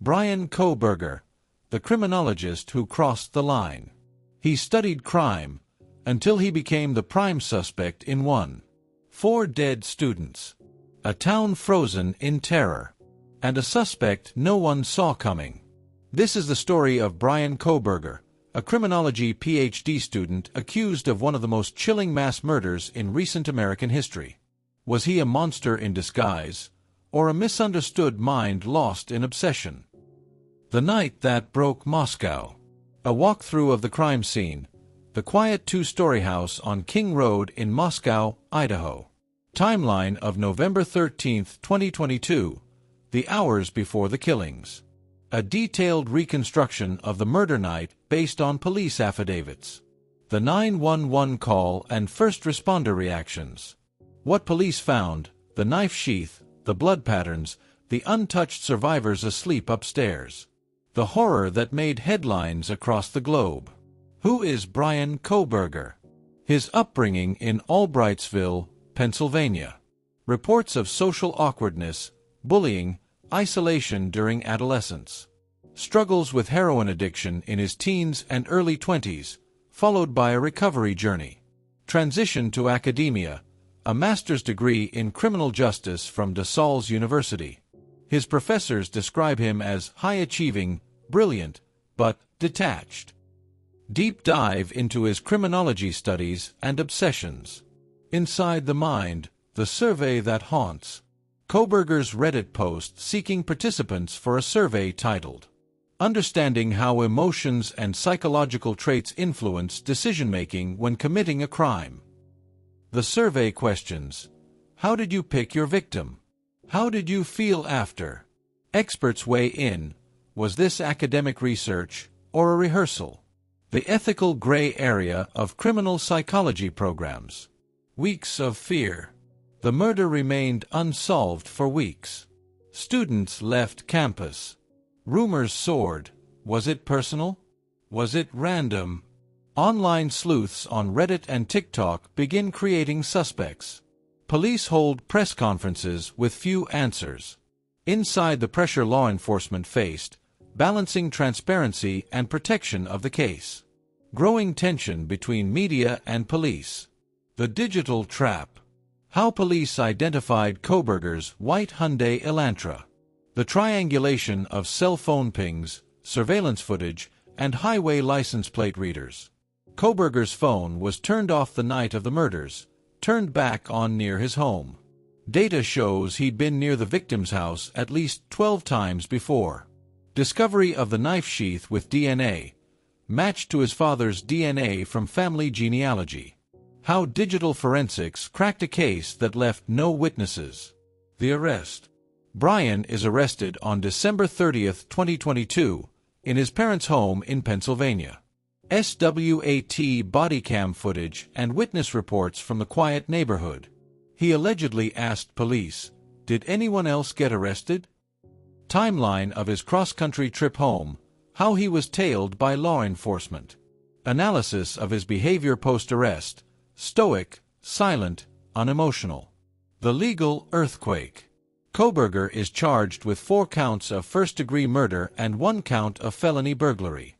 Bryan Kohberger, the criminologist who crossed the line. He studied crime until he became the prime suspect in one. 4 dead students, a town frozen in terror, and a suspect no one saw coming. This is the story of Bryan Kohberger, a criminology PhD student accused of one of the most chilling mass murders in recent American history. Was he a monster in disguise, or a misunderstood mind lost in obsession? The night that broke Moscow. A walkthrough of the crime scene, the quiet 2-story house on King Road in Moscow, Idaho. Timeline of November 13, 2022, the hours before the killings. A detailed reconstruction of the murder night based on police affidavits. The 911 call and first responder reactions. What police found, the knife sheath, the blood patterns, the untouched survivors asleep upstairs. The horror that made headlines across the globe. Who is Bryan Kohberger? His upbringing in Albrightsville, Pennsylvania. Reports of social awkwardness, bullying, isolation during adolescence. Struggles with heroin addiction in his teens and early 20s, followed by a recovery journey. Transition to academia, a master's degree in criminal justice from DeSales University. His professors describe him as high-achieving, brilliant, but detached. Deep dive into his criminology studies and obsessions. Inside the Mind, the survey that haunts. Kohberger's Reddit post seeking participants for a survey titled, "Understanding How Emotions and Psychological Traits Influence Decision-Making When Committing a Crime." The survey questions: how did you pick your victim? How did you feel after? Experts weigh in. Was this academic research or a rehearsal? The ethical gray area of criminal psychology programs. Weeks of fear. The murder remained unsolved for weeks. Students left campus. Rumors soared. Was it personal? Was it random? Online sleuths on Reddit and TikTok begin creating suspects. Police hold press conferences with few answers. Inside the pressure law enforcement faced, balancing transparency and protection of the case. Growing tension between media and police. The digital trap. How police identified Kohberger's white Hyundai Elantra. The triangulation of cell phone pings, surveillance footage, and highway license plate readers. Kohberger's phone was turned off the night of the murders, turned back on near his home. Data shows he'd been near the victim's house at least 12 times before. Discovery of the knife sheath with DNA, matched to his father's DNA from family genealogy. How digital forensics cracked a case that left no witnesses. The arrest. Bryan is arrested on December 30, 2022, in his parents' home in Pennsylvania. SWAT body cam footage and witness reports from the quiet neighborhood. He allegedly asked police, "Did anyone else get arrested?" Timeline of his cross-country trip home, how he was tailed by law enforcement. Analysis of his behavior post-arrest, stoic, silent, unemotional. The legal earthquake. Kohberger is charged with 4 counts of first-degree murder and 1 count of felony burglary.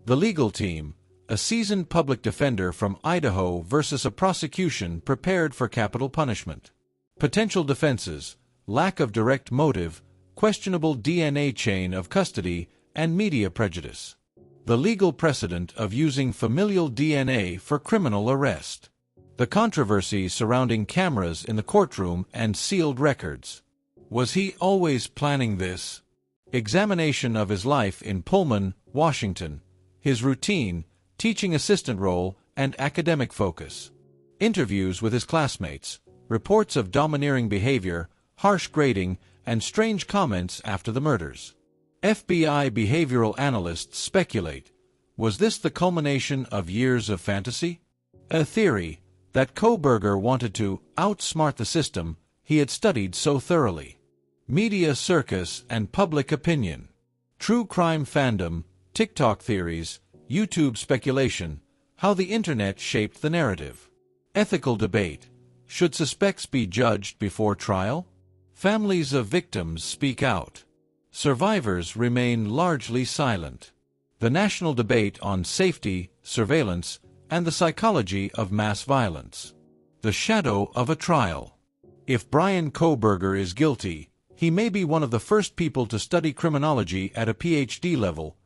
The legal team, a seasoned public defender from Idaho versus a prosecution prepared for capital punishment. Potential defenses: lack of direct motive, questionable DNA chain of custody, and media prejudice. The legal precedent of using familial DNA for criminal arrest. The controversy surrounding cameras in the courtroom and sealed records. Was he always planning this? Examination of his life in Pullman, Washington. His routine, teaching assistant role, and academic focus. Interviews with his classmates. Reports of domineering behavior, harsh grading, and strange comments after the murders. FBI behavioral analysts speculate, was this the culmination of years of fantasy? A theory that Kohberger wanted to outsmart the system he had studied so thoroughly. Media circus and public opinion. True crime fandom, TikTok theories, YouTube speculation, how the internet shaped the narrative. Ethical debate. Should suspects be judged before trial? Families of victims speak out. Survivors remain largely silent. The national debate on safety, surveillance, and the psychology of mass violence. The shadow of a trial. If Bryan Kohberger is guilty, he may be one of the first people to study criminology at a PhD level,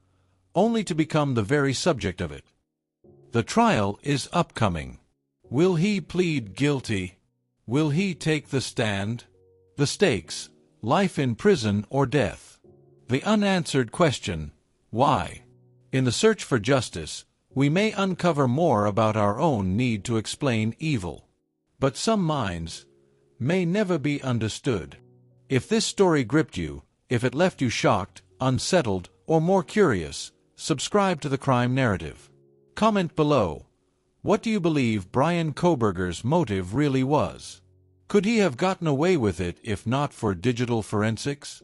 only to become the very subject of it. The trial is upcoming. Will he plead guilty? Will he take the stand? The stakes: life in prison or death. The unanswered question: why? In the search for justice, we may uncover more about our own need to explain evil. But some minds may never be understood. If this story gripped you, if it left you shocked, unsettled, or more curious, subscribe to the Crime Narrative. Comment below. What do you believe Bryan Kohberger's motive really was? Could he have gotten away with it if not for digital forensics?